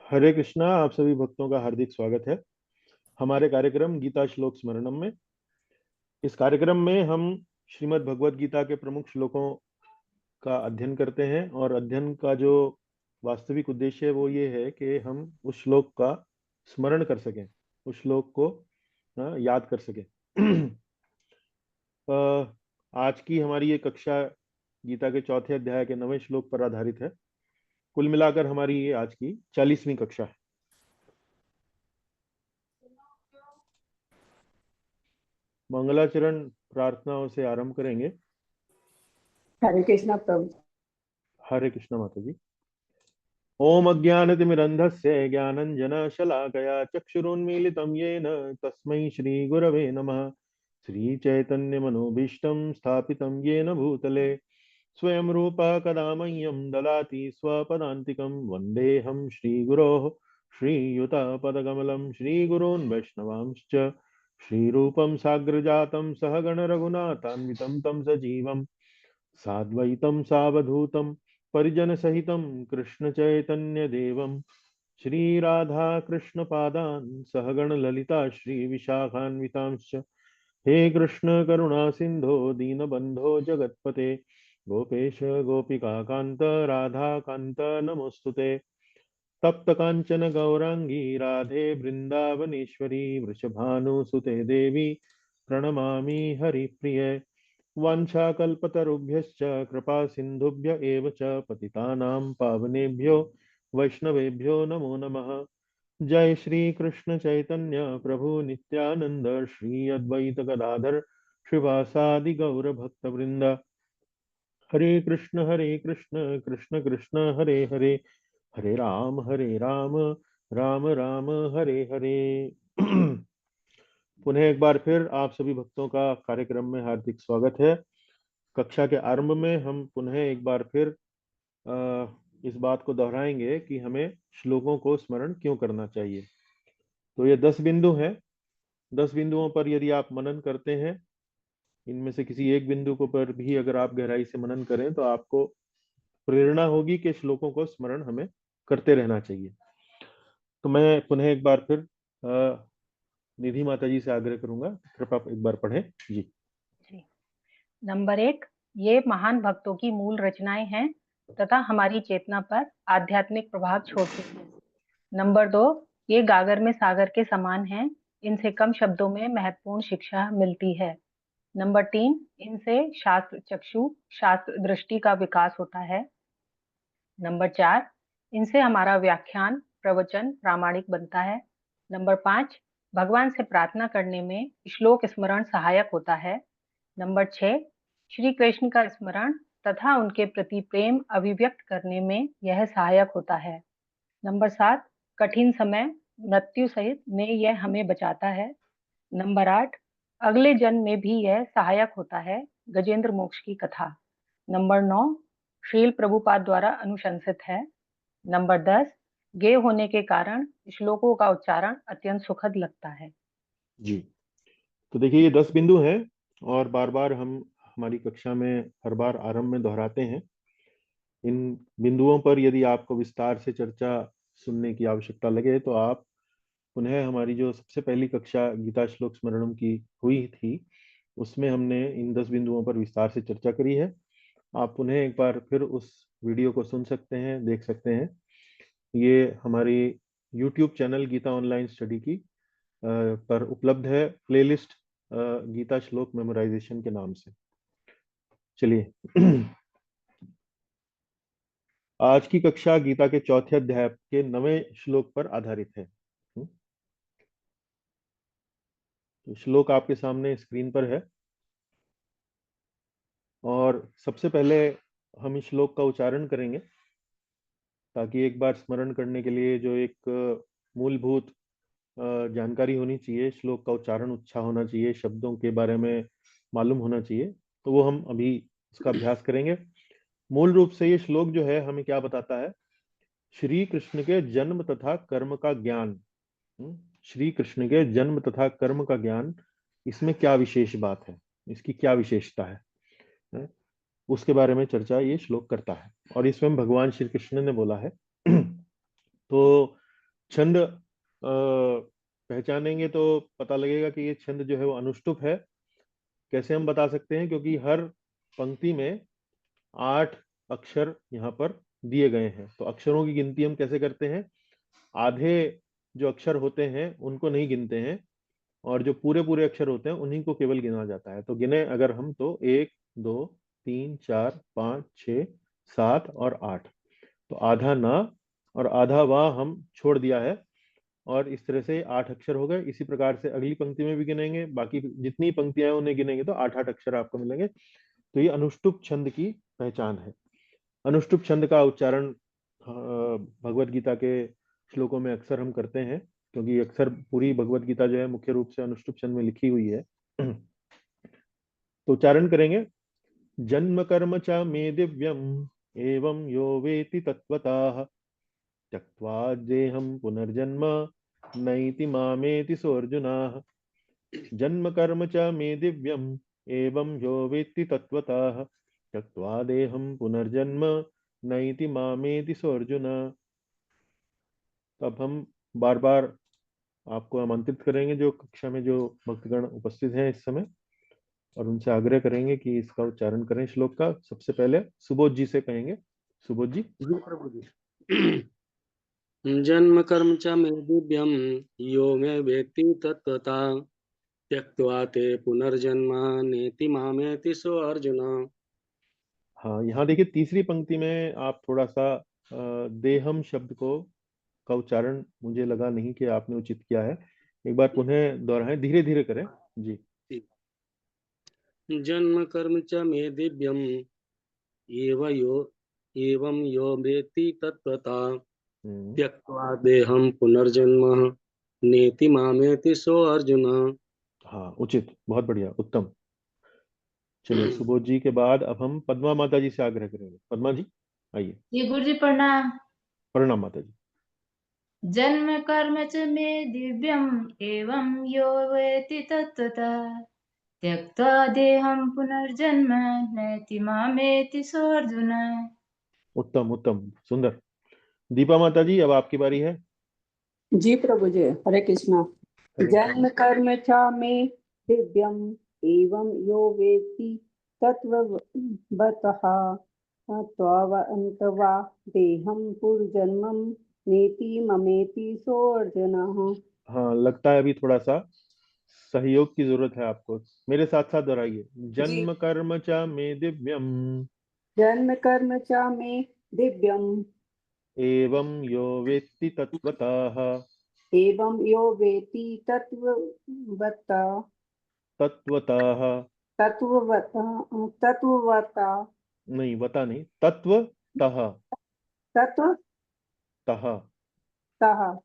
हरे कृष्णा। आप सभी भक्तों का हार्दिक स्वागत है हमारे कार्यक्रम गीता श्लोक स्मरणम में। इस कार्यक्रम में हम श्रीमद् भगवत गीता के प्रमुख श्लोकों का अध्ययन करते हैं, और अध्ययन का जो वास्तविक उद्देश्य है वो ये है कि हम उस श्लोक का स्मरण कर सकें, उस श्लोक को याद कर सकें। आज की हमारी ये कक्षा गीता के चौथे अध्याय के 9वें श्लोक पर आधारित है। कुल मिलाकर हमारी ये आज की 40वीं कक्षा है। मंगलाचरण प्रार्थनाओं से आरंभ करेंगे। हरे कृष्णा प्रभु। हरे कृष्ण माता जी। ओम अज्ञानतिमिरन्धस्य ज्ञानञ्जनशलाकया चक्षुरुन्मीलितं येन तस्मै श्रीगुरवे नमः। श्रीचैतन्यमनोभीष्टं स्थापितं येन भूतले स्वयं रूपा कदा मह्यं ददाति स्वपदान्तिकं। वन्देऽहं श्रीगुरोः श्रीयुतपदकमलं श्रीगुरून् वैष्णवांश्च श्रीरूपं साग्रजातं सहगण रघुनाथान्वितं तं सजीवं साद्वैतं सावधूतं परिजनसहितं कृष्ण चैतन्य देवं श्रीराधा कृष्ण पादान् सहगण ललिता श्री विशाखान्वितांश्च। हे कृष्ण करुणा सिंधो दीनबंधो जगत्पते गोपेश गोपिका कांत राधा कांत नमोस्तुते। तप्त कांचन गौरांगी राधे वृंदावनेश्वरी वृषभानुसुते देवी प्रणमामि हरिप्रिये। वाञ्छाकल्पतरुभ्यश्च कृपा सिन्धुभ्य एव च पतितानां पावनेभ्यो वैष्णवेभ्यो नमो नमः। जय श्री कृष्ण चैतन्य प्रभु नित्यानंद श्री अद्वैत गदाधर श्रीवासादि गौर भक्त वृंद। हरे कृष्ण कृष्ण कृष्ण हरे हरे, हरे राम राम राम हरे हरे। पुनः एक बार फिर आप सभी भक्तों का कार्यक्रम में हार्दिक स्वागत है। कक्षा के आरंभ में हम पुनः एक बार फिर इस बात को दोहराएंगे कि हमें श्लोकों को स्मरण क्यों करना चाहिए। तो ये 10 बिंदु हैं। 10 बिंदुओं पर यदि आप मनन करते हैं, इनमें से किसी एक बिंदु को पर भी अगर आप गहराई से मनन करें तो आपको प्रेरणा होगी कि श्लोकों को स्मरण हमें करते रहना चाहिए। तो मैं पुनः एक बार फिर निधि माता जी से आग्रह करूंगा, कृपा एक बार पढ़ें जी। नंबर 1, ये महान भक्तों की मूल रचनाएं हैं तथा हमारी चेतना पर आध्यात्मिक प्रभाव छोड़ती हैं। नंबर 2, ये गागर में सागर के समान हैं, इनसे कम शब्दों में महत्वपूर्ण शिक्षा मिलती है। नंबर 3, इनसे शास्त्र चक्षु शास्त्र दृष्टि का विकास होता है। नंबर 4, इनसे हमारा व्याख्यान प्रवचन प्रामाणिक बनता है। नंबर 5, भगवान से प्रार्थना करने में श्लोक स्मरण सहायक होता है। नंबर 6, श्री कृष्ण का स्मरण तथा उनके प्रति प्रेम अभिव्यक्त करने में यह सहायक होता है। नंबर 7, कठिन समय मृत्यु सहित में यह हमें बचाता है। नंबर 8, अगले जन्म में भी यह सहायक होता है, गजेंद्र मोक्ष की कथा। नंबर 9, श्रील प्रभुपाद द्वारा अनुशंसित है। नंबर 10, गे होने के कारण श्लोकों का उच्चारण अत्यंत सुखद लगता है। जी, तो देखिए ये 10 बिंदु हैं, और बार बार हम हमारी कक्षा में हर बार आरंभ में दोहराते हैं। इन बिंदुओं पर यदि आपको विस्तार से चर्चा सुनने की आवश्यकता लगे तो आप पुनः हमारी जो सबसे पहली कक्षा गीता श्लोक स्मरणम की हुई थी उसमें हमने इन 10 बिंदुओं पर विस्तार से चर्चा करी है। आप पुनः एक बार फिर उस वीडियो को सुन सकते हैं, देख सकते हैं। ये हमारी YouTube channel Geeta online study की पर उपलब्ध है, प्लेलिस्ट गीता श्लोक मेमोराइजेशन के नाम से। चलिए आज की कक्षा गीता के चौथे अध्याय के 9वें श्लोक पर आधारित है। तो श्लोक आपके सामने स्क्रीन पर है, और सबसे पहले हम इस श्लोक का उच्चारण करेंगे ताकि एक बार स्मरण करने के लिए जो एक मूलभूत जानकारी होनी चाहिए, श्लोक का उच्चारण अच्छा होना चाहिए, शब्दों के बारे में मालूम होना चाहिए, तो वो हम अभी इसका अभ्यास करेंगे। मूल रूप से ये श्लोक जो है हमें क्या बताता है? श्री कृष्ण के जन्म तथा कर्म का ज्ञान। श्री कृष्ण के जन्म तथा कर्म का ज्ञान, इसमें क्या विशेष बात है, इसकी क्या विशेषता है, उसके बारे में चर्चा ये श्लोक करता है, और इसमें भगवान श्री कृष्ण ने बोला है। तो छंद पहचानेंगे तो पता लगेगा कि ये छंद जो है वो अनुष्टुप है। कैसे हम बता सकते हैं? क्योंकि हर पंक्ति में 8 अक्षर यहाँ पर दिए गए हैं। तो अक्षरों की गिनती हम कैसे करते हैं? आधे जो अक्षर होते हैं उनको नहीं गिनते हैं, और जो पूरे पूरे अक्षर होते हैं उन्हीं को केवल गिना जाता है। तो गिने अगर हम तो 1 2 3 4 5 6 7 और 8। तो आधा ना और आधा वाह हम छोड़ दिया है, और इस तरह से 8 अक्षर हो गए। इसी प्रकार से अगली पंक्ति में भी गिनेंगे, बाकी जितनी पंक्तियां हैं उन्हें गिनेंगे तो 8 8 अक्षर आपको मिलेंगे। तो ये अनुष्टुप छंद की पहचान है। अनुष्टुप छंद का उच्चारण भगवत गीता के श्लोकों में अक्सर हम करते हैं, क्योंकि अक्सर पूरी भगवत गीता जो है मुख्य रूप से अनुष्टुप छंद में लिखी हुई है। तो उच्चारण करेंगे। जन्म कर्म च मे दिव्यम एवं यो वेति तत्वतः त्यक्त्वा देहं पुनर्जन्म नैति मामेति सोऽर्जुनः। जन्म कर्म च मे दिव्यम एवं यो वेत्ति तत्वतः त्यक्त्वा देहं पुनर्जन्म नैति मामेति सोऽर्जुन। तब हम बार बार आपको आमंत्रित करेंगे, जो कक्षा में जो भक्तगण उपस्थित हैं इस समय, और उनसे आग्रह करेंगे कि इसका उच्चारण करें। श्लोक का सबसे पहले सुबोध जी से कहेंगे। सुबोध जी। जी प्रभु जी। जन्म कर्म च मे दिव्यम यो मे वेत्ति तत्वता त्यक्त्वा ते पुनर्जन्म नेति मामेति सो अर्जुन। हाँ, यहाँ देखिए तीसरी पंक्ति में आप थोड़ा सा देहम शब्द को का उच्चारण मुझे लगा नहीं कि आपने उचित किया है। एक बार पुनः दोहराएं, धीरे धीरे करें जी। जन्म कर्म च मे दिव्यम एवं यो वेत्ति तत्वता त्यक्त्वा देहं पुनर्जन्म नेति मामेति सो अर्जुन। हाँ, उचित, बहुत बढ़िया, उत्तम। चलिए, सुबोध जी के बाद अब हम पद्मा माता जी से आग्रह करेंगे। पद्मा जी आइए। जी गुरु जी प्रणाम। प्रणाम माता जी। जन्म कर्म च मे दिव्यम एवं यो वेति तत्वतः त्यक्त्वा देहं पुनर्जन्म नैति मामेति सोऽर्जुन। उत्तम उत्तम, सुंदर। दीपा माता जी, अब आपकी बारी है। जी प्रभु जी, हरे कृष्णा। जन्म कर्म च मे दिव्यम एवं यो वेत्ति तत्वतः त्वा देहं पुनर्जन्म नेति ममेति सोऽर्जुनः। हाँ, लगता है अभी थोड़ा सा सहयोग की जरूरत है आपको। मेरे साथ साथ दोहराइए। जन्म कर्म च मे दिव्यम जन्म कर्म च मे दिव्यम एवं यो वेत्ति तत्वतः एवं यो वेत्ति तत्वतः तत्वतः तत्वतः नहीं, वता नहीं, तत्वतः तः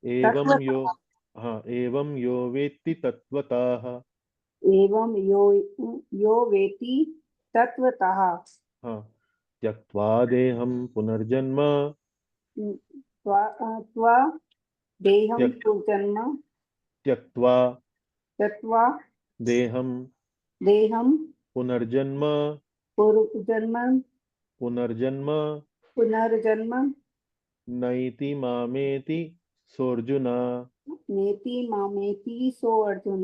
एवं यो, हाँ, एवं यो वेत्ति तत्वतः, एवं यो वेत्ति तत्वतः हाँ, त्यक्त्वा देहं पुनर्जन्म त्वा देहं पुनर्जन्म त्यक्त्वा त्यक्त्वा देहं देहं पुनर्जन्म पुनर्जन्म नैति मामेति सोऽर्जुन। नेति मामेति सोऽर्जुन।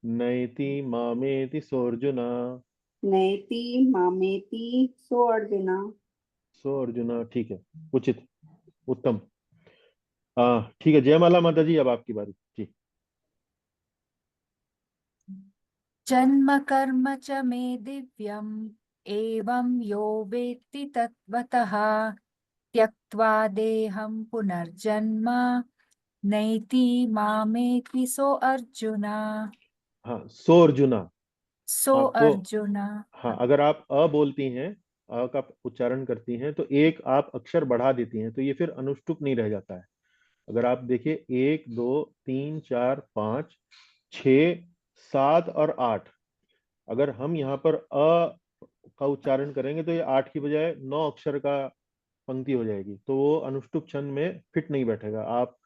नैति मामेति सोऽर्जुन। नेति मामेति सोऽर्जुन। सोऽर्जुन, ठीक है, उचित, उत्तम। ठीक है, जयमाला माता जी, अब आपकी बारी जी। जन्म कर्म च मे दिव्यम एवं यो वेत्ति तत्वतः त्यक्त्वा देहं पुनर्जन्म नैति मामेति सो अर्जुन। हाँ, सोऽर्जुन। सो आपको, अर्जुन। हाँ, अगर आप अ बोलती हैं, अ का उच्चारण करती हैं, तो एक आप अक्षर बढ़ा देती हैं, तो ये फिर अनुष्टुप नहीं रह जाता है। अगर आप देखिए 1 2 3 4 5 6 7 और 8, अगर हम यहाँ पर अ का उच्चारण करेंगे तो ये 8 की बजाय 9 अक्षर का पंक्ति हो जाएगी, तो वो अनुष्टुप छंद में फिट नहीं बैठेगा। आप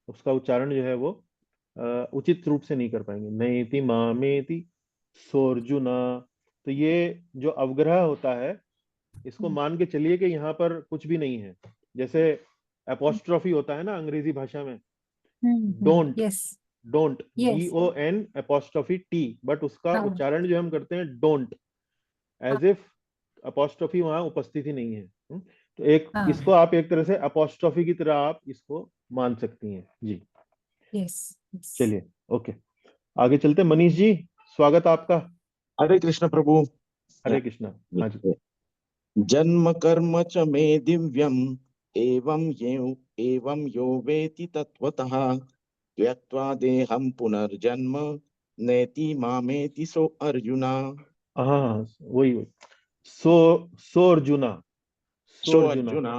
उसका उच्चारण जो है वो उचित रूप से नहीं कर पाएंगे। नैति मामेति सोर्जुना। तो ये जो अवग्रह होता है, इसको मान के चलिए कि यहाँ पर कुछ भी नहीं है। जैसे एपोस्ट्रोफी होता है ना अंग्रेजी भाषा में, don't, Yes. Don't, Yes. DON apostrophe T, but उसका हाँ, उच्चारण जो हम करते हैं डोंट, एज इफ अपोस्ट्रोफी वहां उपस्थित ही नहीं है। तो एक हाँ, इसको आप एक तरह से अपोस्ट्रोफी की तरह आप इसको मान सकती हैं जी। yes. Yes. चलिए, ओके, आगे चलते हैं। मनीष जी, स्वागत आपका। हरे कृष्ण प्रभु। हरे कृष्णा। हाँ जी। जन्म कर्म च मे दिव्यम एवं यो वेति तत्वतः त्यक्त्वा देहं पुनर्जन्म नेति मामेति सो अर्जुना। हाँ, वही वही। सो अर्जुना, सो अर्जुना,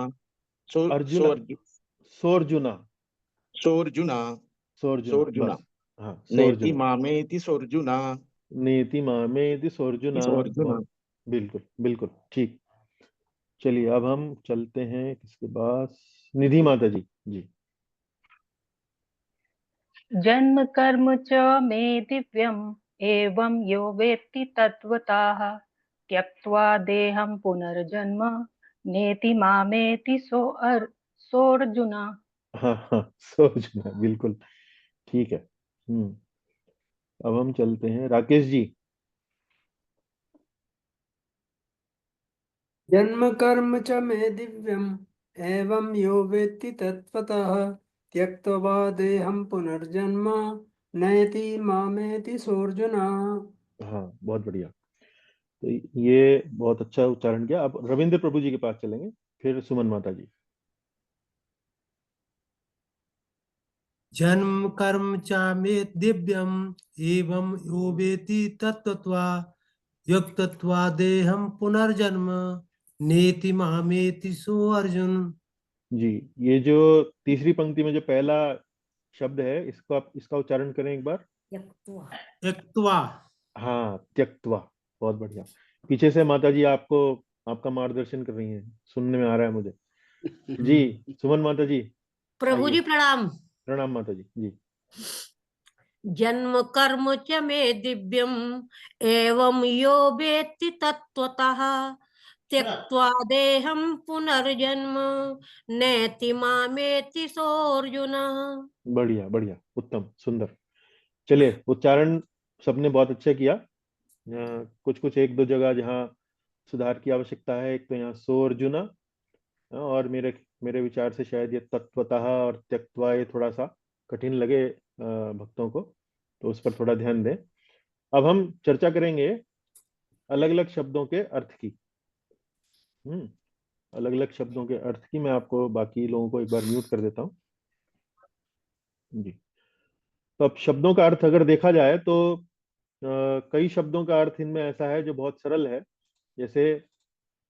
सो अर्जुना, सोर्जुना, सोर्जुना, सोर्जुना, सोर्जुना, बस। हाँ, नेति सोर्जुना, मामेति सोर्जुना, नेति मामेति सोर्जुना। सोर्जुना। बिल्कुल बिल्कुल ठीक। चलिए, अब हम चलते हैं किसके पास, निधि माता जी। जी। जन्म कर्म च मे दिव्यम् एवं यो वेत्ति तत्वतः त्यक्त्वा देहं पुनर्जन्म नेति मामेति सोऽर्जुन। हाँ हाँ, सोर्जुना, बिल्कुल ठीक है। अब हम चलते हैं राकेश जी। जन्म कर्म च मे दिव्यम् एवं यो वेत्ति तत्त्वतः त्यक्त्वा देहं पुनर्जन्म नयति मामेति सोऽर्जुन। हाँ, बहुत बढ़िया। तो ये बहुत अच्छा उच्चारण किया। अब रविंद्र प्रभु जी के पास चलेंगे, फिर सुमन माता जी। जन्म कर्म च मे दिव्यम एवं यो वेति तत्त्वा युक्तत्वा देहं पुनर्जन्म नेति मामेति सो अर्जुन। जी, ये जो तीसरी पंक्ति में जो पहला शब्द है, इसको आप इसका उच्चारण करें एक बार। त्यक्त्वा। हाँ, त्यक्त्वा, बहुत बढ़िया। पीछे से माता जी आपको आपका मार्गदर्शन कर रही हैं, सुनने में आ रहा है मुझे। जी, सुमन माता जी। प्रभु जी आइए। प्रणाम। प्रणाम माता जी। जी। जन्म कर्म च मे दिव्यम एवं यो वेत्ति तत्त्वतः त्यक्त्वा देहं पुनर्जन्म नेति मामेति सोऽर्जुन। बढ़िया बढ़िया, उत्तम, सुंदर। चलिए, उच्चारण सबने बहुत अच्छा किया। कुछ कुछ एक दो जगह जहाँ सुधार की आवश्यकता है, एक तो यहाँ सो अर्जुना, और मेरे मेरे विचार से शायद ये तत्वतः और त्यक्त्वा ये थोड़ा सा कठिन लगे भक्तों को, तो उस पर थोड़ा ध्यान दें। अब हम चर्चा करेंगे अलग अलग शब्दों के अर्थ की। अलग अलग शब्दों के अर्थ की। मैं आपको बाकी लोगों को एक बार म्यूट कर देता हूँ जी। तो अब शब्दों का अर्थ अगर देखा जाए तो कई शब्दों का अर्थ इनमें ऐसा है जो बहुत सरल है। जैसे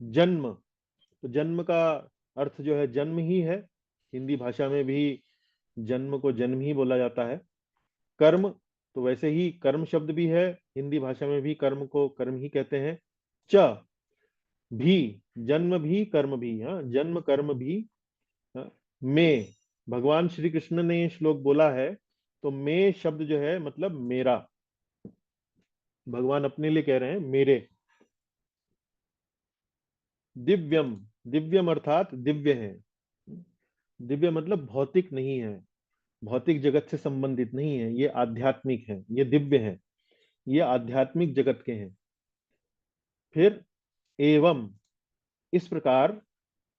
जन्म, तो जन्म का अर्थ जो है जन्म ही है। हिंदी भाषा में भी जन्म को जन्म ही बोला जाता है। कर्म, तो वैसे ही कर्म शब्द भी है, हिंदी भाषा में भी कर्म को कर्म ही कहते हैं। च भी, जन्म भी कर्म भी, हाँ, जन्म कर्म भी। में, भगवान श्री कृष्ण ने ये श्लोक बोला है, तो में शब्द जो है मतलब मेरा, भगवान अपने लिए कह रहे हैं मेरे। दिव्यम, दिव्यम अर्थात दिव्य है। दिव्य मतलब भौतिक नहीं है, भौतिक जगत से संबंधित नहीं है, ये आध्यात्मिक है, ये दिव्य है, ये आध्यात्मिक जगत के हैं। फिर एवं, इस प्रकार,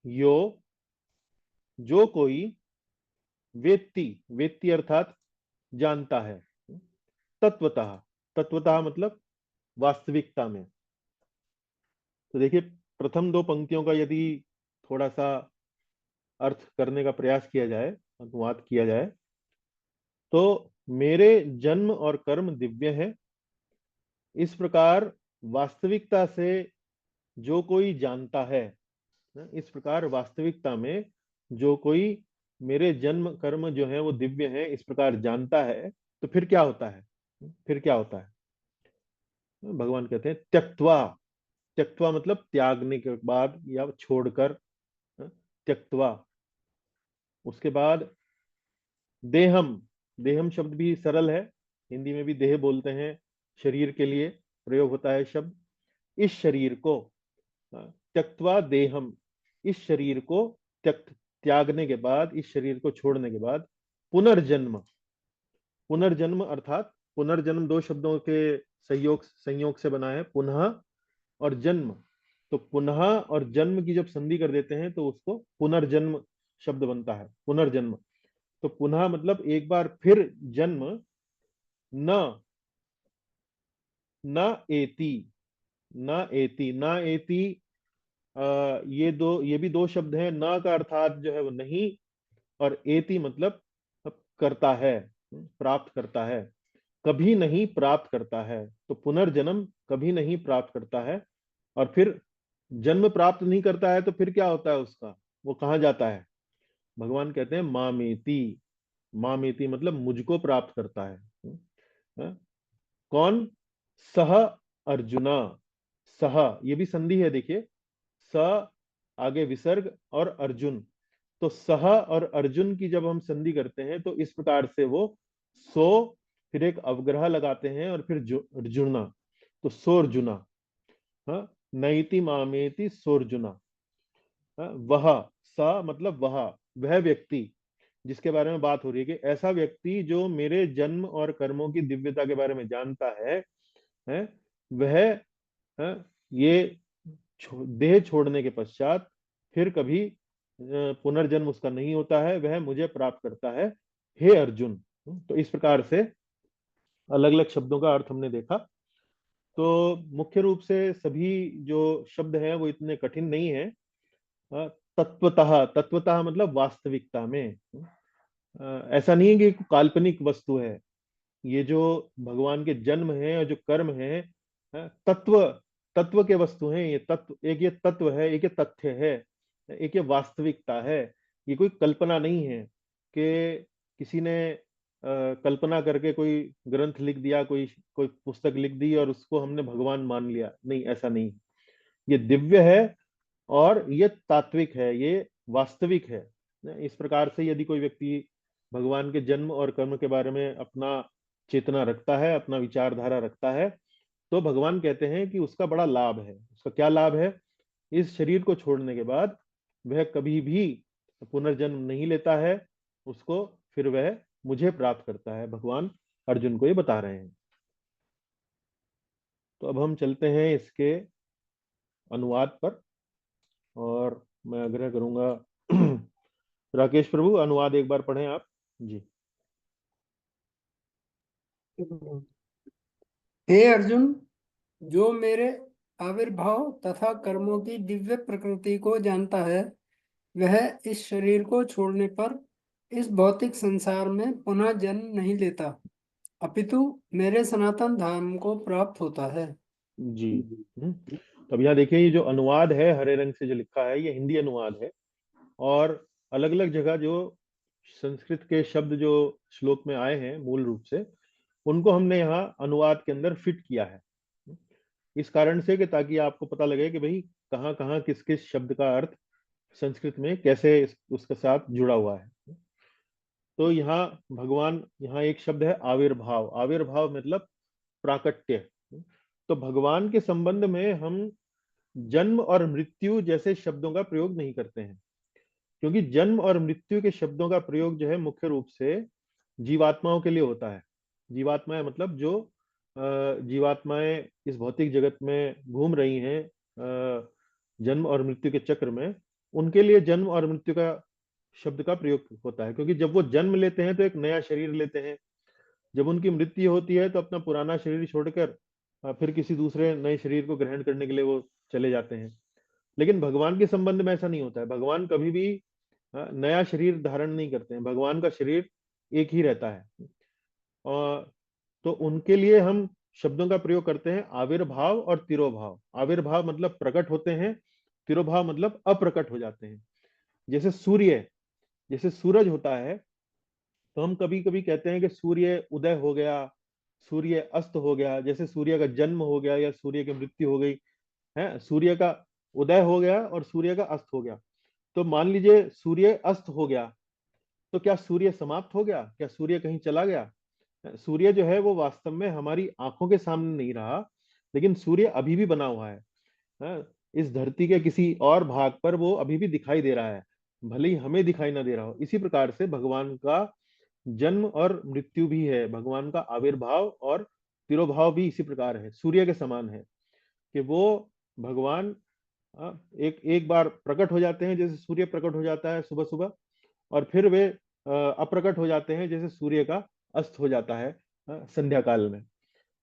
यो, जो कोई, वेत्ति, वेत्ति अर्थात जानता है, तत्वतः, तत्वतः मतलब वास्तविकता में। तो देखिए, प्रथम दो पंक्तियों का यदि थोड़ा सा अर्थ करने का प्रयास किया जाए, अनुवाद किया जाए, तो मेरे जन्म और कर्म दिव्य है, इस प्रकार वास्तविकता से जो कोई जानता है, इस प्रकार वास्तविकता में जो कोई मेरे जन्म कर्म जो है वो दिव्य है, इस प्रकार जानता है, तो फिर क्या होता है? फिर क्या होता है? भगवान कहते हैं त्यक्त्वा, त्यक्त्वा मतलब त्यागने के बाद या छोड़कर, त्यक्त्वा। उसके बाद देहम, देहम शब्द भी सरल है, हिंदी में भी देह बोलते हैं, शरीर के लिए प्रयोग होता है शब्द। इस शरीर को त्यक्त्वा देहम, इस शरीर को त्यागने के बाद, इस शरीर को छोड़ने के बाद पुनर्जन्म, पुनर्जन्म अर्थात पुनर्जन्म दो शब्दों के संयोग से बना है, पुनः और जन्म। तो पुनः और जन्म की जब संधि कर देते हैं तो उसको पुनर्जन्म शब्द बनता है, पुनर्जन्म। तो पुनः मतलब एक बार फिर जन्म, न एति, न एति, न एति, ये भी दो शब्द हैं। न का अर्थात जो है वो नहीं, और एति मतलब करता है, प्राप्त करता है, कभी नहीं प्राप्त करता है। तो पुनर्जन्म कभी नहीं प्राप्त करता है, और फिर जन्म प्राप्त नहीं करता है तो फिर क्या होता है उसका, वो कहाँ जाता है? भगवान कहते हैं मामेति, मामेति मतलब मुझको प्राप्त करता है। कौन? सह अर्जुना, सह ये भी संधि है, देखिए, स आगे विसर्ग और अर्जुन। तो सह और अर्जुन की जब हम संधि करते हैं तो इस प्रकार से वो सो, फिर एक अवग्रह लगाते हैं और फिर अर्जुना, तो सोर्जुना। हाँ, नैति मामेति सोर्जुना। वह, स मतलब वह व्यक्ति जिसके बारे में बात हो रही है, कि ऐसा व्यक्ति जो मेरे जन्म और कर्मों की दिव्यता के बारे में जानता है, वह ये देह छोड़ने के पश्चात फिर कभी पुनर्जन्म उसका नहीं होता है, वह मुझे प्राप्त करता है, हे अर्जुन। तो इस प्रकार से अलग अलग शब्दों का अर्थ हमने देखा। तो मुख्य रूप से सभी जो शब्द हैं वो इतने कठिन नहीं है। तत्वतः, तत्वतः मतलब वास्तविकता में। ऐसा नहीं है कि काल्पनिक वस्तु है। ये जो भगवान के जन्म है और जो कर्म है, तत्व, तत्व के वस्तु हैं ये। तत्व, एक ये तत्व है, एक ये तथ्य है, एक ये वास्तविकता है। ये कोई कल्पना नहीं है कि किसी ने कल्पना करके कोई ग्रंथ लिख दिया, कोई पुस्तक लिख दी और उसको हमने भगवान मान लिया। नहीं, ऐसा नहीं। ये दिव्य है और ये तात्विक है, ये वास्तविक है। इस प्रकार से यदि कोई व्यक्ति भगवान के जन्म और कर्म के बारे में अपना चेतना रखता है, अपना विचारधारा रखता है, तो भगवान कहते हैं कि उसका बड़ा लाभ है। उसका क्या लाभ है? इस शरीर को छोड़ने के बाद वह कभी भी पुनर्जन्म नहीं लेता है, उसको फिर वह मुझे प्राप्त करता है। भगवान अर्जुन को ये बता रहे हैं। तो अब हम चलते हैं इसके अनुवाद पर, और मैं आग्रह करूंगा राकेश प्रभु, अनुवाद एक बार पढ़ें आप जी। हे अर्जुन, जो मेरे आविर्भाव तथा कर्मों की दिव्य प्रकृति को जानता है, वह इस शरीर को छोड़ने पर इस भौतिक संसार में पुनः जन्म नहीं लेता, अपितु मेरे सनातन धाम को प्राप्त होता है। जी। तो अब यहाँ देखिए, ये जो अनुवाद है हरे रंग से जो लिखा है, ये हिंदी अनुवाद है, और अलग अलग जगह जो संस्कृत के शब्द जो श्लोक में आए हैं मूल रूप से, उनको हमने यहाँ अनुवाद के अंदर फिट किया है, इस कारण से कि ताकि आपको पता लगे कि भाई कहाँ कहाँ किस किस शब्द का अर्थ संस्कृत में कैसे उसके साथ जुड़ा हुआ है। तो यहाँ भगवान, यहाँ एक शब्द है आविर्भाव। आविर्भाव मतलब प्राकट्य। तो भगवान के संबंध में हम जन्म और मृत्यु जैसे शब्दों का प्रयोग नहीं करते हैं, क्योंकि जन्म और मृत्यु के शब्दों का प्रयोग जो है मुख्य रूप से जीवात्माओं के लिए होता है। जीवात्माएं मतलब जो जीवात्माएं इस भौतिक जगत में घूम रही हैं जन्म और मृत्यु के चक्र में, उनके लिए जन्म और मृत्यु का शब्द का प्रयोग होता है। क्योंकि जब वो जन्म लेते हैं तो एक नया शरीर लेते हैं, जब उनकी मृत्यु होती है तो अपना पुराना शरीर छोड़कर फिर किसी दूसरे नए शरीर को ग्रहण करने के लिए वो चले जाते हैं। लेकिन भगवान के संबंध में ऐसा नहीं होता है। भगवान कभी भी नया शरीर धारण नहीं करते हैं, भगवान का शरीर एक ही रहता है। और तो उनके लिए हम शब्दों का प्रयोग करते हैं आविर्भाव और तिरोभाव। आविर्भाव मतलब प्रकट होते हैं, तिरोभाव मतलब अप्रकट हो जाते हैं। जैसे सूर्य, जैसे सूरज होता है, तो हम कभी कभी कहते हैं कि सूर्य उदय हो गया, सूर्य अस्त हो गया, जैसे सूर्य का जन्म हो गया या सूर्य की मृत्यु हो गई है। सूर्य का उदय हो गया और सूर्य का अस्त हो गया। तो मान लीजिए सूर्य अस्त हो गया, तो क्या सूर्य समाप्त हो गया? क्या सूर्य कहीं चला गया? सूर्य जो है वो वास्तव में हमारी आंखों के सामने नहीं रहा, लेकिन सूर्य अभी भी बना हुआ है। इस धरती के किसी और भाग पर वो अभी भी दिखाई दे रहा है। भले ही हमें दिखाई ना दे रहा हो। इसी प्रकार से भगवान का जन्म और मृत्यु भी है, भगवान का आविर्भाव और तिरोभाव भी इसी प्रकार है, सूर्य के समान है कि वो भगवान एक एक बार प्रकट हो जाते हैं, जैसे सूर्य प्रकट हो जाता है सुबह सुबह, और फिर वे अप्रकट हो जाते हैं जैसे सूर्य का अस्त हो जाता है संध्या काल में।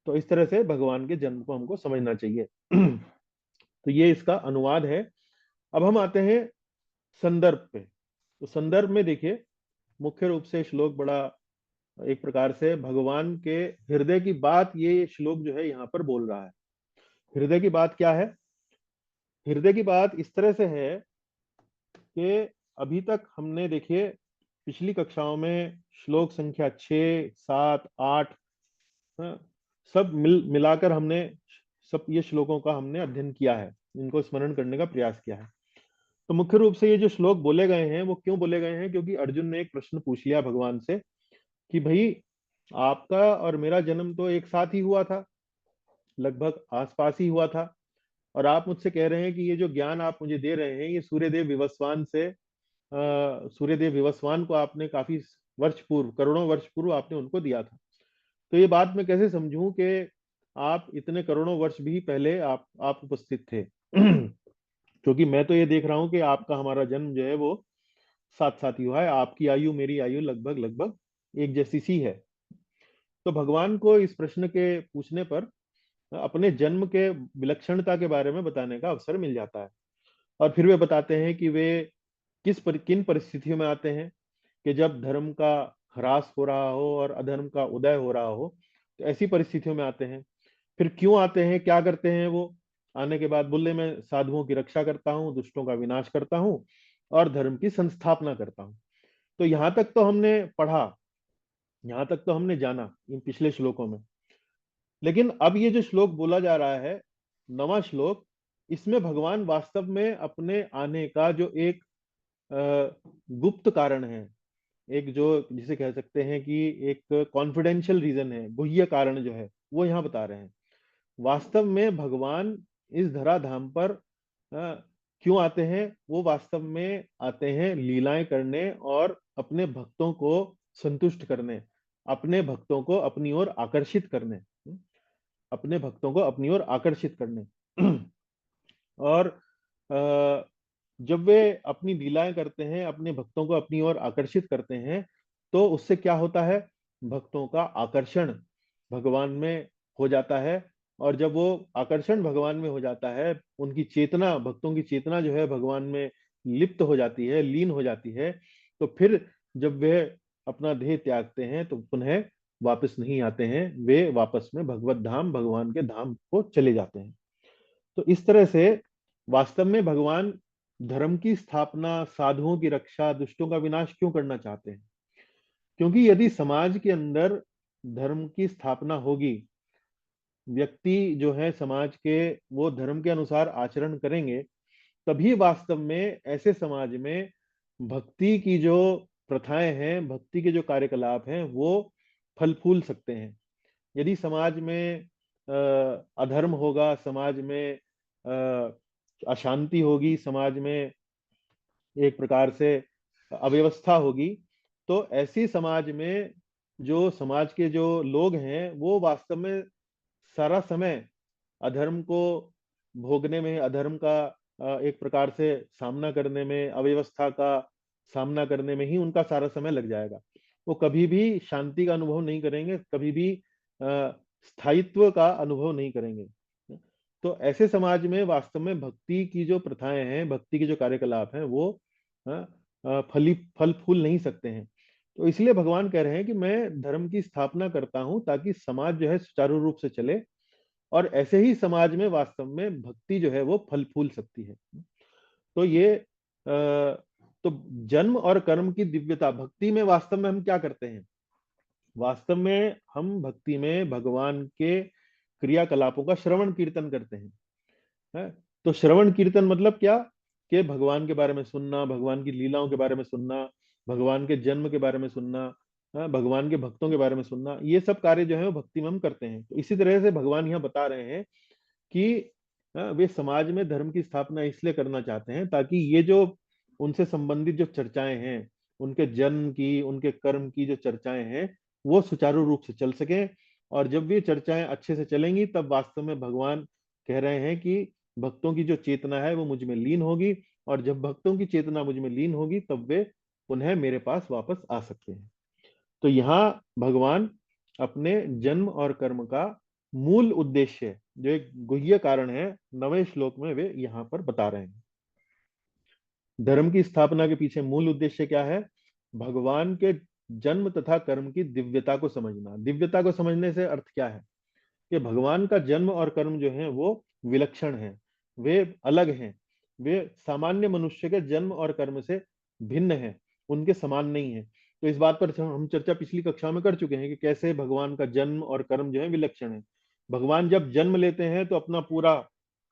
तो इस तरह से भगवान के जन्म को हमको समझना चाहिए। तो ये इसका अनुवाद है। अब हम आते हैं संदर्भ पे। तो संदर्भ में देखिए, मुख्य रूप से श्लोक बड़ा एक प्रकार से भगवान के हृदय की बात ये श्लोक जो है यहाँ पर बोल रहा है। हृदय की बात क्या है? हृदय की बात इस तरह से है कि अभी तक हमने देखिए पिछली कक्षाओं में श्लोक संख्या 6, 7, 8 सब मिलाकर हमने सब ये श्लोकों का हमने अध्ययन किया है, इनको स्मरण करने का प्रयास किया है। तो मुख्य रूप से ये जो श्लोक बोले गए हैं वो क्यों बोले गए हैं? क्योंकि अर्जुन ने एक प्रश्न पूछ लिया भगवान से कि भाई आपका और मेरा जन्म तो एक साथ ही हुआ था, लगभग आसपास ही हुआ था, और आप मुझसे कह रहे हैं कि ये जो ज्ञान आप मुझे दे रहे हैं ये सूर्यदेव विवस्वान से सूर्यदेव विवस्वान को आपने काफी वर्ष पूर्व, करोड़ों वर्ष पूर्व आपने उनको दिया था। तो ये बात मैं कैसे समझूं कि आप इतने करोड़ों वर्ष भी पहले आप उपस्थित थे? क्योंकि मैं तो ये देख रहा हूं कि आपका हमारा जन्म जो है वो साथ साथ ही हुआ है, आपकी आयु मेरी आयु लगभग लगभग एक जैसी सी है। तो भगवान को इस प्रश्न के पूछने पर अपने जन्म के विलक्षणता के बारे में बताने का अवसर मिल जाता है, और फिर वे बताते हैं कि वे किन परिस्थितियों में आते हैं कि जब धर्म का ह्रास हो रहा हो और अधर्म का उदय हो रहा हो, तो ऐसी परिस्थितियों में आते हैं। फिर क्यों आते हैं, क्या करते हैं वो? आने के बाद बोले मैं साधुओं की रक्षा करता हूँ, दुष्टों का विनाश करता हूँ और धर्म की संस्थापना करता हूँ। तो यहां तक तो हमने पढ़ा, यहां तक तो हमने जाना इन पिछले श्लोकों में। लेकिन अब ये जो श्लोक बोला जा रहा है, नवा श्लोक, इसमें भगवान वास्तव में अपने आने का जो एक गुप्त कारण है, एक जो जिसे कह सकते हैं कि एक कॉन्फिडेंशियल रीजन है, गुह्य कारण जो है वो यहाँ बता रहे हैं। वास्तव में भगवान इस धराधाम पर क्यों आते हैं? वो वास्तव में आते हैं लीलाएं करने और अपने भक्तों को संतुष्ट करने, अपने भक्तों को अपनी ओर आकर्षित करने, अपने भक्तों को अपनी ओर आकर्षित करने। और जब वे अपनी लीलाएं करते हैं, अपने भक्तों को अपनी ओर आकर्षित करते हैं, तो उससे क्या होता है? भक्तों का आकर्षण भगवान में हो जाता है, और जब वो आकर्षण भगवान में हो जाता है, उनकी चेतना, भक्तों की चेतना जो है भगवान में लिप्त हो जाती है, लीन हो जाती है, तो फिर जब वे अपना देह त्यागते हैं तो पुनः वापस नहीं आते हैं, वे वापस में भगवत धाम, भगवान के धाम को चले जाते हैं। तो इस तरह से वास्तव में भगवान धर्म की स्थापना, साधुओं की रक्षा, दुष्टों का विनाश क्यों करना चाहते हैं? क्योंकि यदि समाज के अंदर धर्म की स्थापना होगी, व्यक्ति जो है समाज के वो धर्म के अनुसार आचरण करेंगे, तभी वास्तव में ऐसे समाज में भक्ति की जो प्रथाएं हैं, भक्ति के जो कार्यकलाप हैं, वो फल फूल सकते हैं। यदि समाज में अधर्म होगा, समाज में अशांति होगी, समाज में एक प्रकार से अव्यवस्था होगी, तो ऐसी समाज में जो समाज के जो लोग हैं वो वास्तव में सारा समय अधर्म को भोगने में, अधर्म का एक प्रकार से सामना करने में, अव्यवस्था का सामना करने में ही उनका सारा समय लग जाएगा। वो कभी भी शांति का अनुभव नहीं करेंगे, कभी भी स्थायित्व का अनुभव नहीं करेंगे। तो ऐसे समाज में वास्तव में भक्ति की जो प्रथाएं हैं, भक्ति के जो कार्यकलाप हैं, वो फल फूल नहीं सकते हैं। तो इसलिए भगवान कह रहे हैं कि मैं धर्म की स्थापना करता हूं ताकि समाज जो है सुचारू रूप से चले, और ऐसे ही समाज में वास्तव में भक्ति जो है वो फल फूल सकती है। तो ये तो जन्म और कर्म की दिव्यता, भक्ति में वास्तव में हम क्या करते हैं? वास्तव में हम भक्ति में भगवान के क्रियाकलापों का श्रवण कीर्तन करते हैं, है? तो श्रवण कीर्तन मतलब क्या? कि भगवान के बारे में सुनना, भगवान की लीलाओं के बारे में सुनना, भगवान के जन्म के बारे में सुनना, भगवान के भक्तों के बारे में सुनना, ये सब कार्य जो है वो भक्ति में हम करते हैं। तो इसी तरह से भगवान यहाँ बता रहे हैं कि वे समाज में धर्म की स्थापना इसलिए करना चाहते हैं ताकि ये जो उनसे संबंधित जो चर्चाएं हैं, उनके जन्म की, उनके कर्म की जो चर्चाएं हैं, वो सुचारू रूप से चल सके। और जब ये चर्चाएं अच्छे से चलेंगी तब वास्तव में भगवान कह रहे हैं कि भक्तों की जो चेतना है वो मुझ में लीन होगी, और जब भक्तों की चेतना मुझ में लीन होगी तब वे पुनः मेरे पास वापस आ सकते हैं। तो यहाँ भगवान अपने जन्म और कर्म का मूल उद्देश्य, जो एक गुह्य कारण है, 9वें श्लोक में वे यहाँ पर बता रहे हैं। धर्म की स्थापना के पीछे मूल उद्देश्य क्या है? भगवान के जन्म तथा कर्म की दिव्यता को समझना। दिव्यता को समझने से अर्थ क्या है कि भगवान का जन्म और कर्म जो है वो विलक्षण है, वे अलग हैं, वे सामान्य मनुष्य के जन्म और कर्म से भिन्न हैं, उनके समान नहीं है। तो इस बात पर हम चर्चा पिछली कक्षा में कर चुके हैं कि कैसे भगवान का जन्म और कर्म जो है विलक्षण है। भगवान जब जन्म लेते हैं तो अपना पूरा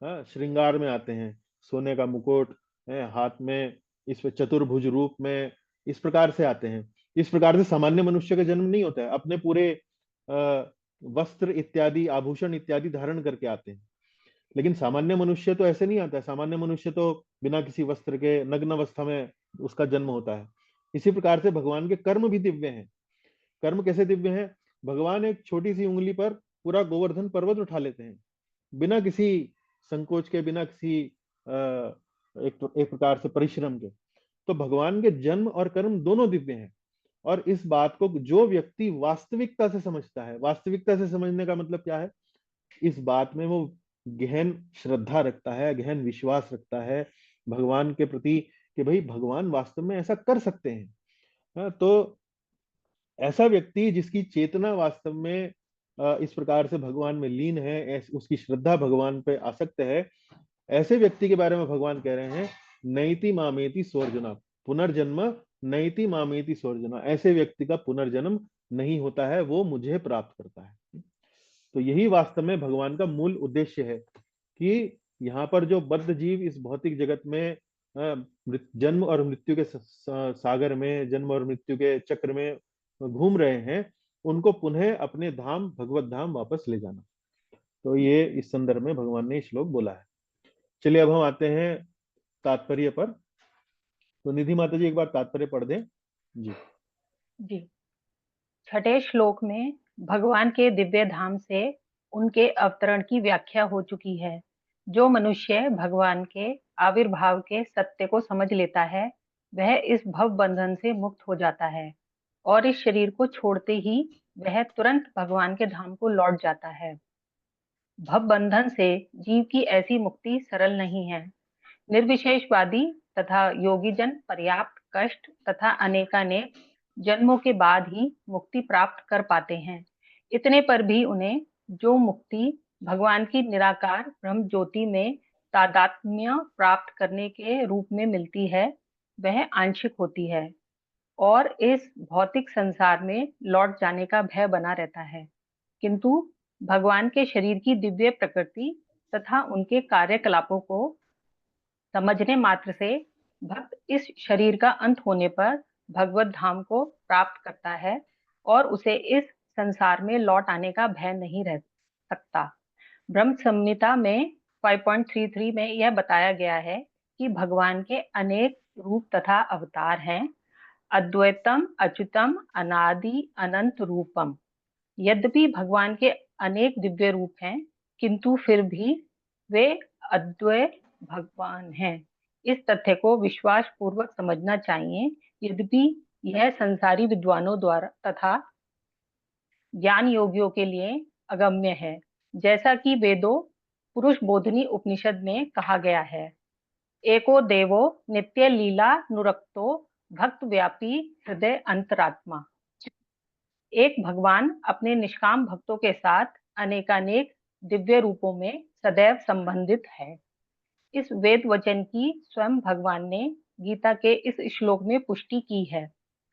श्रृंगार में आते हैं, सोने का मुकुट है, हाथ में इस चतुर्भुज रूप में, इस प्रकार से आते हैं। इस प्रकार से सामान्य मनुष्य का जन्म नहीं होता है, अपने पूरे वस्त्र इत्यादि, आभूषण इत्यादि धारण करके आते हैं। लेकिन सामान्य मनुष्य तो ऐसे नहीं आता है, सामान्य मनुष्य तो बिना किसी वस्त्र के नग्न अवस्था में उसका जन्म होता है। इसी प्रकार से भगवान के कर्म भी दिव्य हैं। कर्म कैसे दिव्य हैं? भगवान एक छोटी सी उंगली पर पूरा गोवर्धन पर्वत उठा लेते हैं, बिना किसी संकोच के, बिना किसी एक प्रकार से परिश्रम के। तो भगवान के जन्म और कर्म दोनों दिव्य हैं। और इस बात को जो व्यक्ति वास्तविकता से समझता है, वास्तविकता से समझने का मतलब क्या है? इस बात में वो गहन श्रद्धा रखता है, गहन विश्वास रखता है भगवान के प्रति कि भाई भगवान वास्तव में ऐसा कर सकते हैं। तो ऐसा व्यक्ति जिसकी चेतना वास्तव में इस प्रकार से भगवान में लीन है, उसकी श्रद्धा भगवान पे आसक्त है, ऐसे व्यक्ति के बारे में भगवान कह रहे हैं नैति मामेति स्वर्जना, पुनर्जन्म नैति मामेति स्वर्जना। ऐसे व्यक्ति का पुनर्जन्म नहीं होता है, वो मुझे प्राप्त करता है। तो यही वास्तव में भगवान का मूल उद्देश्य है कि यहाँ पर जो बद्ध जीव इस भौतिक जगत में जन्म और मृत्यु के सागर में, जन्म और मृत्यु के चक्र में घूम रहे हैं, उनको पुनः अपने धाम, भगवत धाम वापस ले जाना। तो ये इस संदर्भ में भगवान ने श्लोक बोला है। चलिए अब हम आते हैं तात्पर्य पर। तो निधि माता जी एक बार तात्पर्य पढ़ दें। जी। छठे श्लोक में भगवान के दिव्य धाम से उनके अवतरण की व्याख्या हो चुकी है। जो मनुष्य भगवान के आविर्भाव के सत्य को समझ लेता है, वह इस भव बंधन से मुक्त हो जाता है और इस शरीर को छोड़ते ही वह तुरंत भगवान के धाम को लौट जाता है। भव बंधन से जीव की ऐसी मुक्ति सरल नहीं है। निर्विशेषवादी तथा योगीजन पर्याप्त कष्ट तथा अनेकानेक जन्मों के बाद ही मुक्ति प्राप्त कर पाते हैं। इतने पर भी उन्हें जो मुक्ति भगवान की निराकार ब्रह्म ज्योति में तादात्म्य प्राप्त करने के रूप में मिलती है, वह आंशिक होती है और इस भौतिक संसार में लौट जाने का भय बना रहता है। किंतु भगवान के शरीर की दिव्य प्रकृति तथा उनके कार्यकलापों को समझने मात्र से भक्त इस शरीर का अंत होने पर भगवत धाम को प्राप्त करता है और उसे इस संसार में लौट आने का भय नहीं रह सकता। ब्रह्म संहिता में 5.33 में यह बताया गया है कि भगवान के अनेक रूप तथा अवतार हैं। अद्वैतम अच्युतम अनादि अनंत रूपम। यद्यपि भगवान के अनेक दिव्य रूप हैं, किंतु फिर भी वे अद्वैय भगवान हैं। इस तथ्य को विश्वास पूर्वक समझना चाहिए, यद्यपि यह संसारी विद्वानों द्वारा तथा ज्ञान योगियों के लिए अगम्य है। जैसा कि वेदों पुरुष बोधनी उपनिषद में कहा गया है, एको देवो नित्य लीला नुरक्तो भक्त व्यापी हृदय अंतरात्मा। एक भगवान अपने निष्काम भक्तों के साथ अनेकानेक दिव्य रूपों में सदैव संबंधित है। इस वेद वचन की स्वयं भगवान ने गीता के इस श्लोक में पुष्टि की है।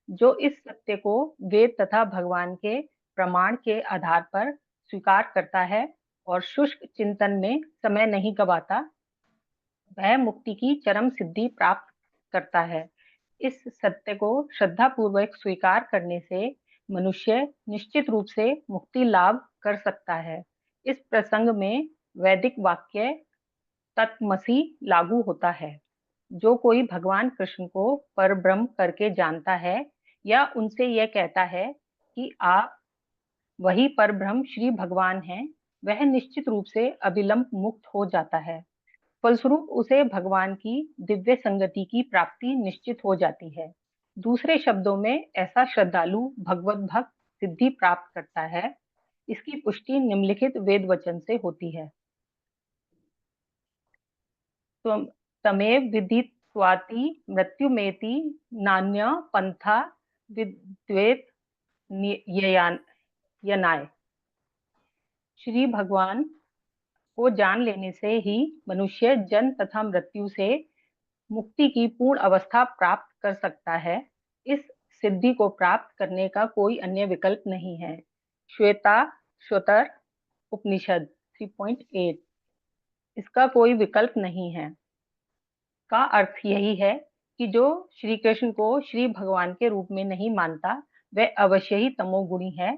जो इस सत्य को वेद तथा भगवान के प्रमाण के आधार पर स्वीकार करता है और शुष्क चिंतन में समय नहीं गवाता, वह मुक्ति की चरम सिद्धि प्राप्त करता है। इस सत्य को श्रद्धा पूर्वक स्वीकार करने से मनुष्य निश्चित रूप से मुक्ति लाभ कर सकता है। इस प्रसंग में वैदिक वाक्य तत्मसी लागू होता है। जो कोई भगवान कृष्ण को परब्रह्म करके जानता है या उनसे यह कहता है कि आप वही परब्रह्म श्री भगवान हैं, वह निश्चित रूप से अविलंब मुक्त हो जाता है। फलस्वरूप उसे भगवान की दिव्य संगति की प्राप्ति निश्चित हो जाती है। दूसरे शब्दों में ऐसा श्रद्धालु भगवत भक्त सिद्धि प्राप्त करता है। इसकी पुष्टि निम्नलिखित वेद वचन से होती है। तमेव विदित्वाति मृत्युमेति नान्य पंथा विद्वेत यनाय। श्री भगवान को जान लेने से ही मनुष्य जन्म तथा मृत्यु से मुक्ति की पूर्ण अवस्था प्राप्त कर सकता है। इस सिद्धि को प्राप्त करने का कोई अन्य विकल्प नहीं है। श्वेताश्वतर उपनिषद 3.8। इसका कोई विकल्प नहीं है का अर्थ यही है कि जो श्री कृष्ण को श्री भगवान के रूप में नहीं मानता वह अवश्य ही तमोगुणी है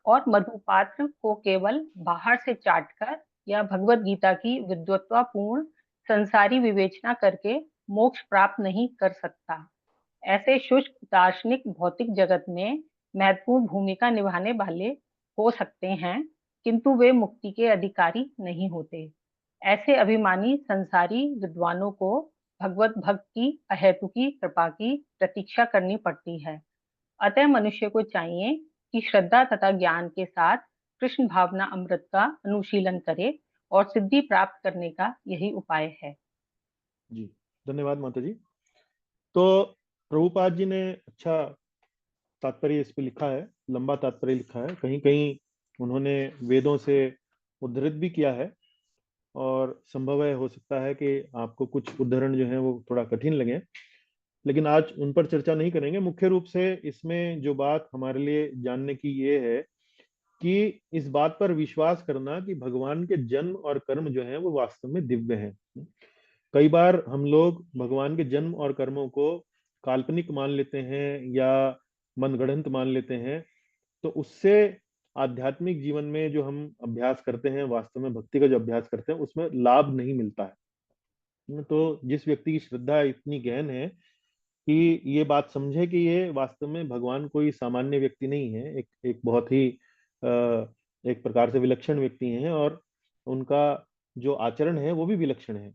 और मधुपात्र को केवल बाहर से चाटकर या भगवत गीता की विद्वत्तापूर्ण संसारी विवेचना करके मोक्ष प्राप्त नहीं कर सकता। ऐसे शुष्क दार्शनिक भौतिक जगत में महत्वपूर्ण भूमिका निभाने वाले हो सकते हैं, किंतु वे मुक्ति के अधिकारी नहीं होते। ऐसे अभिमानी संसारी विद्वानों को भगवत भक्त की अहेतुकी कृपा की प्रतीक्षा करनी पड़ती है। अतः मनुष्य को चाहिए कि श्रद्धा तथा ज्ञान के साथ कृष्ण भावना अमृत का अनुशीलन करे और सिद्धि प्राप्त करने का यही उपाय है। जी धन्यवाद माता जी। तो प्रभुपाद जी ने अच्छा तात्पर्य इस पे लिखा है, लंबा तात्पर्य लिखा है। कहीं कहीं उन्होंने वेदों से उद्धृत भी किया है और संभव है हो सकता है कि आपको कुछ उदाहरण जो है वो थोड़ा कठिन लगे, लेकिन आज उन पर चर्चा नहीं करेंगे। मुख्य रूप से इसमें जो बात हमारे लिए जानने की ये है कि इस बात पर विश्वास करना कि भगवान के जन्म और कर्म जो है वो वास्तव में दिव्य हैं। कई बार हम लोग भगवान के जन्म और कर्मों को काल्पनिक मान लेते हैं या मनगढ़ंत मान लेते हैं, तो उससे आध्यात्मिक जीवन में जो हम अभ्यास करते हैं, वास्तव में भक्ति का जो अभ्यास करते हैं, उसमें लाभ नहीं मिलता है। तो जिस व्यक्ति की श्रद्धा इतनी गहन है कि ये बात समझे कि ये वास्तव में भगवान कोई सामान्य व्यक्ति नहीं है, एक बहुत ही एक प्रकार से विलक्षण व्यक्ति हैं और उनका जो आचरण है वो भी विलक्षण है।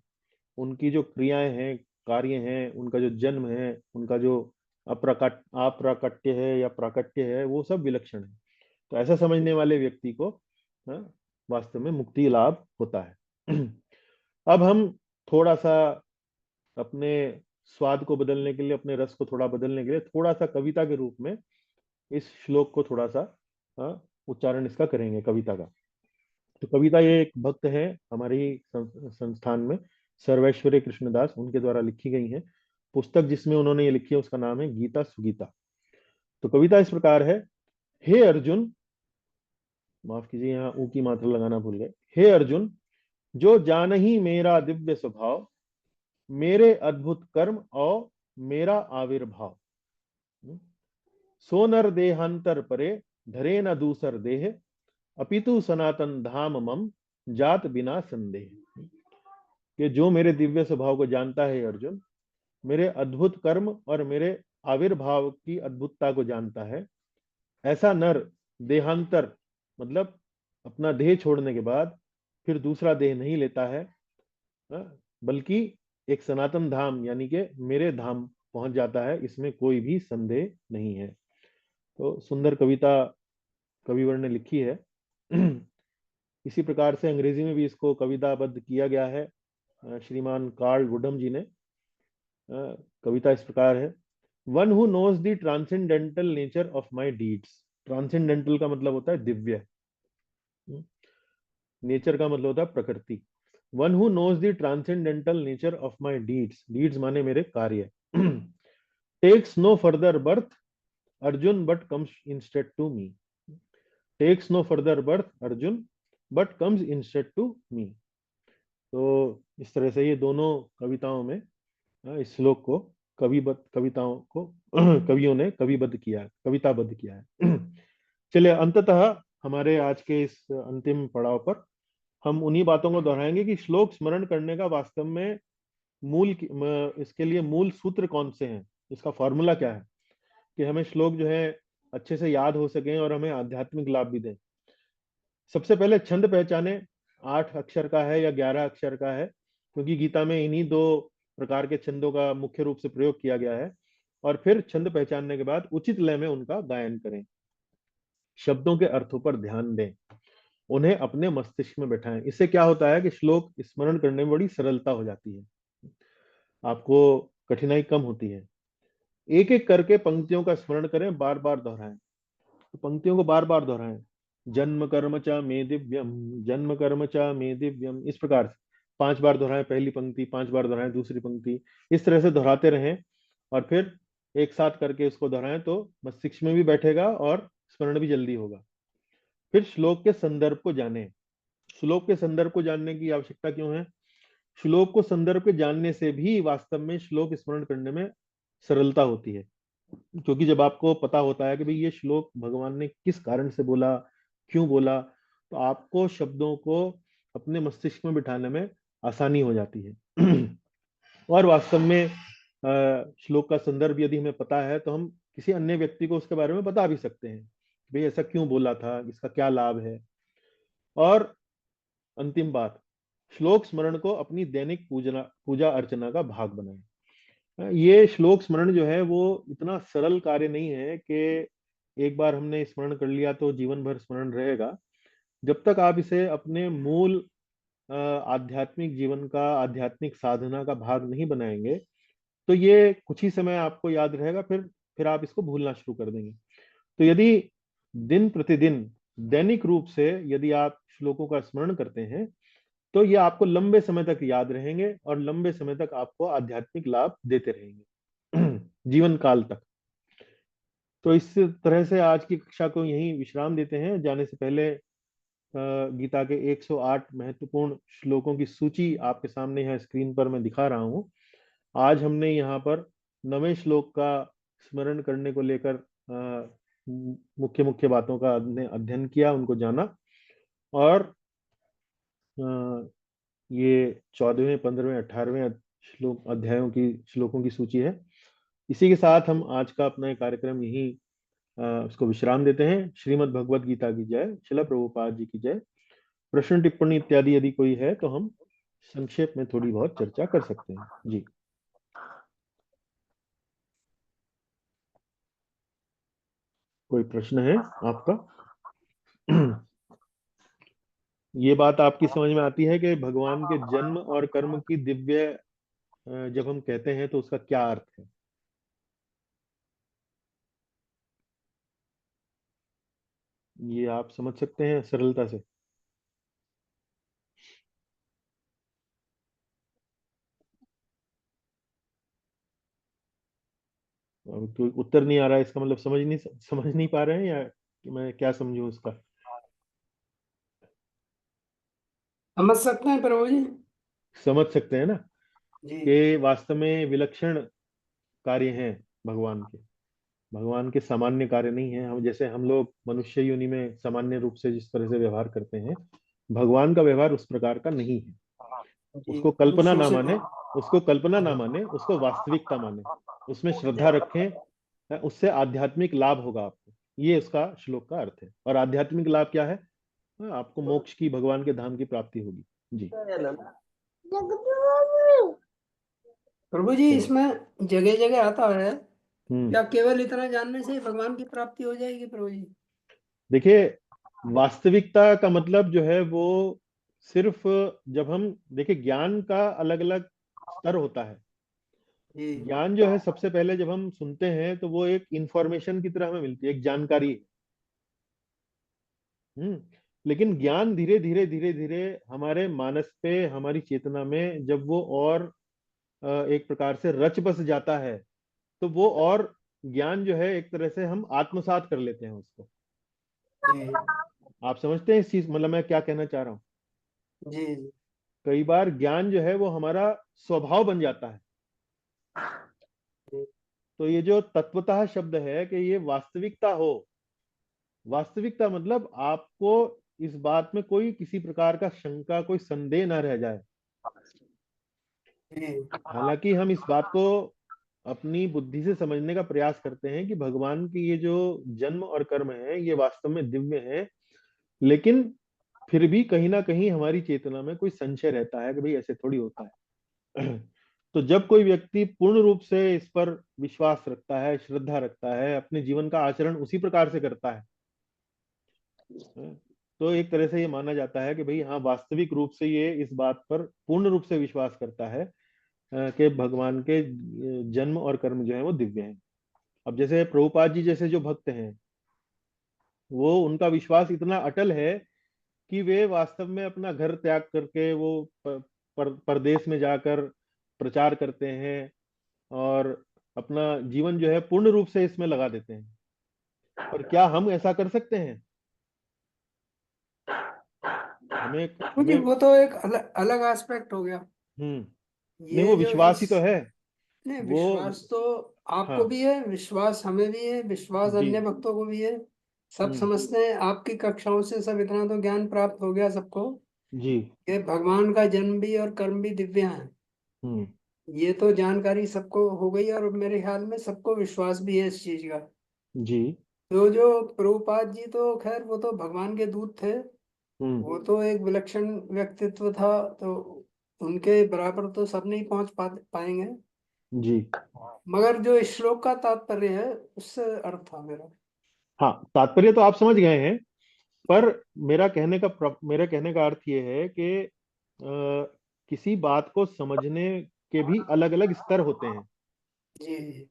उनकी जो क्रियाएं हैं, कार्य हैं, उनका जो जन्म है, उनका जो अप्राकट्य है या प्राकट्य है, वो सब विलक्षण है। तो ऐसा समझने वाले व्यक्ति को वास्तव में मुक्ति लाभ होता है। अब हम थोड़ा सा अपने स्वाद को बदलने के लिए, अपने रस को थोड़ा बदलने के लिए थोड़ा सा कविता के रूप में इस श्लोक को थोड़ा सा उच्चारण इसका करेंगे, कविता का। तो कविता ये एक भक्त है हमारी संस्थान में, सर्वेश्वरी कृष्णदास, उनके द्वारा लिखी गई है। पुस्तक जिसमें उन्होंने ये लिखी है उसका नाम है गीता सुगीता। तो कविता इस प्रकार है। हे अर्जुन, माफ कीजिए यहाँ ऊ की मात्रा लगाना भूल गए। हे अर्जुन, जो जानहि मेरा दिव्य स्वभाव, मेरे अद्भुत कर्म और मेरा आविर्भाव, सो नर देहांतर परे धरे न दूसर देह, अपितु सनातन धाम मम जात बिना संदेह। कि जो मेरे दिव्य स्वभाव को जानता है अर्जुन, मेरे अद्भुत कर्म और मेरे आविर्भाव की अद्भुतता को जानता है, ऐसा नर देहांतर मतलब अपना देह छोड़ने के बाद फिर दूसरा देह नहीं लेता है, बल्कि एक सनातन धाम यानी कि मेरे धाम पहुंच जाता है, इसमें कोई भी संदेह नहीं है। तो सुंदर कविता कविवर ने लिखी है। इसी प्रकार से अंग्रेजी में भी इसको कविताबद्ध किया गया है श्रीमान कार्ल वुडम जी ने। कविता इस प्रकार है। One who knows the transcendental nature of my deeds. Transcendental का मतलब होता है दिव्य, नेचर का मतलब होता है प्रकृति। One who knows the transcendental nature of my deeds, deeds माने मेरे कार्य, takes no further birth Arjun but comes instead to me. Takes no further birth Arjun but comes instead to me. तो इस तरह से ये दोनों कविताओं में इस श्लोक को कविताओं को कवियों ने कविताबद्ध किया है। चलिए, अंततः हमारे आज के इस अंतिम पड़ाव पर हम उन्हीं बातों को दोहराएंगे कि श्लोक स्मरण करने का वास्तव में इसके लिए मूल सूत्र कौन से हैं, इसका फॉर्मूला क्या है कि हमें श्लोक जो है अच्छे से याद हो सकें और हमें आध्यात्मिक लाभ भी दें। सबसे पहले छंद पहचाने, 8 अक्षर का है या 11 अक्षर का है, क्योंकि गीता में इन्हीं 2 प्रकार के छंदों का मुख्य रूप से प्रयोग किया गया है। और फिर छंद पहचानने के बाद उचित लय में उनका गायन करें, शब्दों के अर्थों पर ध्यान दें, उन्हें अपने मस्तिष्क में बैठाएं। इससे क्या होता है कि श्लोक स्मरण करने में बड़ी सरलता हो जाती है, आपको कठिनाई कम होती है। एक एक करके पंक्तियों का स्मरण करें, बार बार दोहराएं। तो पंक्तियों को बार बार दोहराएं, जन्म कर्म च मे दिव्यम, जन्म कर्म च मे दिव्यम, इस प्रकार से 5 बार दोहराएं पहली पंक्ति, 5 बार दोहराएं दूसरी पंक्ति, इस तरह से दोहराते रहें और फिर एक साथ करके इसको दोहराएं तो मस्तिष्क में भी बैठेगा और स्मरण भी जल्दी होगा। फिर श्लोक के संदर्भ को जानें। श्लोक के संदर्भ को जानने की आवश्यकता क्यों है? श्लोक को संदर्भ के जानने से भी वास्तव में श्लोक स्मरण करने में सरलता होती है, क्योंकि जब आपको पता होता है कि भाई ये श्लोक भगवान ने किस कारण से बोला, क्यों बोला, तो आपको शब्दों को अपने मस्तिष्क में बिठाने में आसानी हो जाती है। और वास्तव में श्लोक का संदर्भ यदि हमें पता है तो हम किसी अन्य व्यक्ति को उसके बारे में बता भी सकते हैं, भाई ऐसा क्यों बोला था, इसका क्या लाभ है। और अंतिम बात, श्लोक स्मरण को अपनी दैनिक पूजा अर्चना का भाग बनाएं। ये श्लोक स्मरण जो है वो इतना सरल कार्य नहीं है कि एक बार हमने स्मरण कर लिया तो जीवन भर स्मरण रहेगा। जब तक आप इसे अपने मूल आध्यात्मिक जीवन का, आध्यात्मिक साधना का भाग नहीं बनाएंगे तो ये कुछ ही समय आपको याद रहेगा, फिर आप इसको भूलना शुरू कर देंगे। तो यदि दिन प्रतिदिन दैनिक रूप से यदि आप श्लोकों का स्मरण करते हैं तो ये आपको लंबे समय तक याद रहेंगे और लंबे समय तक आपको आध्यात्मिक लाभ देते रहेंगे, जीवन काल तक। तो इस तरह से आज की कक्षा को यहीं विश्राम देते हैं। जाने से पहले गीता के 108 महत्वपूर्ण श्लोकों की सूची आपके सामने यहाँ स्क्रीन पर मैं दिखा रहा हूँ। आज हमने यहाँ पर 9वें श्लोक का स्मरण करने को लेकर मुख्य मुख्य बातों का अध्ययन किया, उनको जाना। और ये 14वें, 15वें, 18वें अध्यायों की श्लोकों की सूची है। इसी के साथ हम आज का अपना ये कार्यक्रम यही उसको विश्राम देते हैं। श्रीमद् भगवद गीता की जय, श्रील प्रभुपाद जी की जय। प्रश्न टिप्पणी इत्यादि यदि कोई है तो हम संक्षेप में थोड़ी बहुत चर्चा कर सकते हैं। जी, कोई प्रश्न है आपका? ये बात आपकी समझ में आती है कि भगवान के जन्म और कर्म की दिव्य जब हम कहते हैं तो उसका क्या अर्थ है? ये आप समझ सकते हैं सरलता से? तो उत्तर नहीं आ रहा है, इसका मतलब समझ नहीं पा रहे हैं, या कि मैं क्या समझूं उसका? समझ सकते हैं प्रभु जी। समझ सकते हैं ना जी कि वास्तव में विलक्षण कार्य हैं भगवान के। भगवान के सामान्य कार्य नहीं है। हम जैसे हम लोग मनुष्य योनि में सामान्य रूप से जिस तरह से व्यवहार करते हैं, भगवान का व्यवहार उस प्रकार का नहीं है। जी, उसको कल्पना ना दूसरों से माने, उसको कल्पना ना माने, उसको वास्तविकता माने, उसमें श्रद्धा रखें, उससे आध्यात्मिक लाभ होगा आपको। ये उसका श्लोक का अर्थ है। और आध्यात्मिक लाभ क्या है? आपको मोक्ष की, भगवान के धाम की प्राप्ति होगी। जी प्रभु जी, इसमें जगह जगह आता है, हम्म क्या केवल इतना जानने से ही भगवान की प्राप्ति हो जाएगी प्रभु जी? देखिए, वास्तविकता का मतलब जो है वो सिर्फ, जब हम देखिए ज्ञान का अलग अलग स्तर होता है। जी ज्ञान जो है सबसे पहले जब हम सुनते हैं तो वो एक इंफॉर्मेशन की तरह हमें मिलती है, एक जानकारी है। लेकिन ज्ञान धीरे धीरे धीरे धीरे हमारे मानस पे, हमारी चेतना में जब वो और एक प्रकार से रच बस जाता है तो वो और ज्ञान जो है एक तरह से हम आत्मसात कर लेते हैं उसको। जी आप समझते हैं इस चीज, मतलब मैं क्या कहना चाह रहा हूँ? जी कई बार ज्ञान जो है वो हमारा स्वभाव बन जाता है। तो ये जो तत्वतः शब्द है कि ये वास्तविकता हो, वास्तविकता मतलब आपको इस बात में कोई किसी प्रकार का शंका, कोई संदेह ना रह जाए हालांकि हम इस बात को अपनी बुद्धि से समझने का प्रयास करते हैं कि भगवान की ये जो जन्म और कर्म है ये वास्तव में दिव्य है, लेकिन फिर भी कहीं ना कहीं हमारी चेतना में कोई संशय रहता है कि भाई ऐसे थोड़ी होता है। तो जब कोई व्यक्ति पूर्ण रूप से इस पर विश्वास रखता है, श्रद्धा रखता है, अपने जीवन का आचरण उसी प्रकार से करता है, तो एक तरह से ये माना जाता है कि भाई हाँ, वास्तविक रूप से ये इस बात पर पूर्ण रूप से विश्वास करता है कि भगवान के जन्म और कर्म जो है वो दिव्य हैं। अब जैसे प्रभुपाद जी जैसे जो भक्त हैं, वो उनका विश्वास इतना अटल है कि वे वास्तव में अपना घर त्याग करके वो परदेश में जाकर प्रचार करते हैं और अपना जीवन जो है पूर्ण रूप से इसमें लगा देते हैं। और क्या हम ऐसा कर सकते हैं? मुझे वो तो एक अलग एस्पेक्ट हो गया। नहीं, वो विश्वास ही तो है। नहीं, वो विश्वास तो आपको हाँ भी है, विश्वास हमें भी है, विश्वास जी अन्य भक्तों को भी है। सब समझते हैं, आपकी कक्षाओं से सब इतना तो ज्ञान प्राप्त हो गया सबको जी। कि भगवान का जन्म भी और कर्म भी दिव्य है। ये तो जानकारी सबको हो गई और मेरे ख्याल में सबको विश्वास भी है इस चीज का जी। तो जो प्रभुपाद जी तो खैर वो तो भगवान के दूत थे, वो तो एक विलक्षण व्यक्तित्व था, तो उनके बराबर तो सब नहीं पहुंच पाएंगे जी। मगर जो इस श्लोक का तात्पर्य है उससे अर्थ था मेरा। हाँ, तात्पर्य तो आप समझ गए हैं, पर मेरा कहने का अर्थ ये है कि किसी बात को समझने के भी अलग अलग स्तर होते हैं। जी।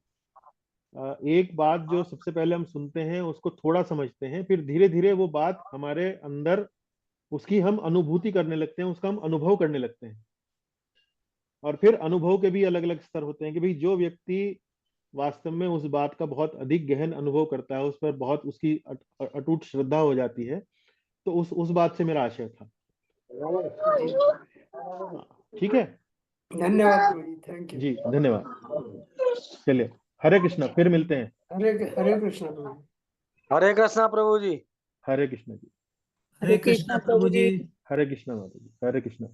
एक बात जो सबसे पहले हम सुनते हैं उसको थोड़ा समझते हैं, फिर धीरे धीरे वो बात हमारे अंदर उसकी हम अनुभूति करने लगते हैं, उसका हम अनुभव करने लगते हैं। और फिर अनुभव के भी अलग अलग स्तर होते हैं कि भाई जो व्यक्ति वास्तव में उस बात का बहुत अधिक गहन अनुभव करता है, उस पर बहुत उसकी अटूट श्रद्धा हो जाती है, तो उस बात से मेरा आशय था। ठीक है, धन्यवाद गुरु जी, थैंक यू जी धन्यवाद। चलिए, हरे कृष्णा, फिर मिलते हैं। हरे कृष्णा प्रभु। हरे कृष्णा प्रभु जी। हरे कृष्णा जी। हरे कृष्णा प्रभु जी। हरे कृष्णा माता जी। हरे कृष्णा।